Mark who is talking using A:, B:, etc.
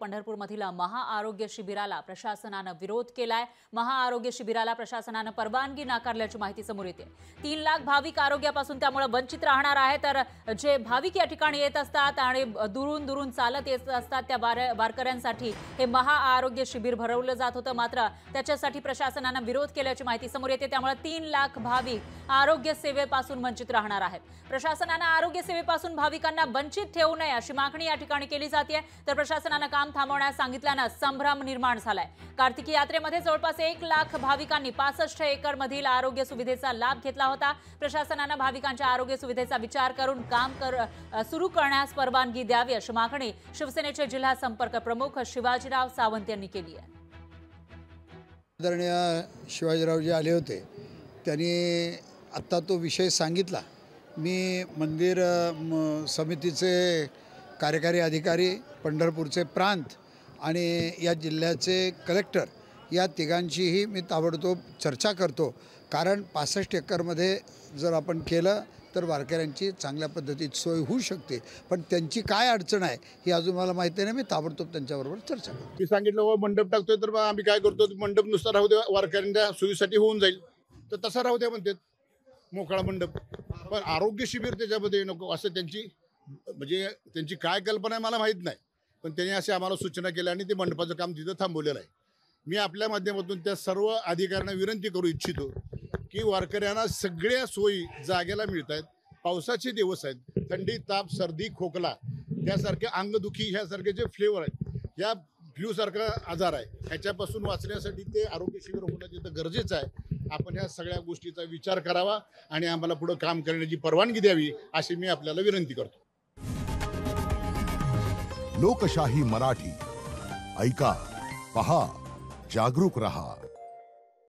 A: पंढरपूरमधील महाआरोग्य शिबिराला प्रशासनाने विरोध केलाय। महाआरोग्य शिबिराला प्रशासनाने परवानगी नाकारल्याची माहिती समोर येते। 3 लाख भाविक आरोग्यापासून त्यामुळे वंचित राहणार आहे। तर जे भाविक या ठिकाणी येत असतात आणि दुरून दुरून चालत येत असतात त्या वारकऱ्यांसाठी हे महाआरोग्य शिबिर भरवलं जात होतं, मात्र त्याच्यासाठी प्रशासनाने विरोध केल्याची माहिती समोर येते। त्यामुळे 3 लाख भाविक आरोग्य सेवेपासून वंचित राहणार आहेत। प्रशासनाने आरोग्य सेवेपासून भाविकांना वंचित ठेवू नये अशी मागणी या ठिकाणी केली जाते। तर प्रशासनाने काम थांबवण्यास सांगितल्याने संभ्रम निर्माण झालाय। कार्तिकी यात्रेमध्ये जवळपास 1 लाख भाविकांनी 65 एकर मधील आरोग्य सुविधेचा लाभ घेतला होता। प्रशासनाने भाविकांच्या आरोग्य सुविधेचा विचार करून काम सुरू करण्यास परवानगी द्यावी अशी मागणी शिवसेनेचे जिल्हा संपर्क प्रमुख शिवाजीराव सावंत यांनी केली आहे।
B: आदरणीय शिवाजीरावजी आले होते, त्यांनी आता तो विषय सांगितला। मी मंदिर समितीचे कार्यकारी अधिकारी, पंढरपूरचे प्रांत आणि या जिल्ह्याचे कलेक्टर या तिघांचीही मी ताबडतोब चर्चा करतो। कारण 65 एकरमध्ये जर आपण केलं तर वारकऱ्यांची चांगल्या पद्धतीत सोय होऊ शकते, पण त्यांची काय अडचण आहे ही अजून मला माहिती नाही। मी ताबडतोब त्यांच्याबरोबर चर्चा करतो।
C: मी सांगितलं मंडप टाकतोय तर आम्ही काय करतो, मंडप नुसता राहू दे, वारकऱ्यांच्या सोयीसाठी होऊन जाईल तर तसा राहू द्या म्हणतात, मोकळा मंडप। पण आरोग्य शिबिर त्याच्यामध्ये नको असं म्हणजे त्यांची काय कल्पना आहे मला माहीत नाही, पण त्यांनी असे आम्हाला सूचना केल्या आणि ते मंडपाचं काम तिथं थांबवलेलं आहे। मी आपल्या माध्यमातून त्या सर्व अधिकाऱ्यांना विनंती करू इच्छितो की वारकऱ्यांना सगळ्या सोयी जागेला मिळत आहेत। पावसाचे दिवस आहेत, थंडी, ताप, सर्दी, खोकला यासारखे अंगदुखी ह्यासारखे जे फ्लेवर आहेत, या फ्लूसारखा आजार आहे, ह्याच्यापासून वाचण्यासाठी ते आरोग्य शिबिर होणं तिथं गरजेचं आहे। आपण ह्या सगळ्या गोष्टीचा विचार करावा आणि आम्हाला पुढे काम करण्याची परवानगी द्यावी अशी मी आपल्याला विनंती करतो।
D: लोकशाही मराठी ऐका, पहा, जागरूक रहा।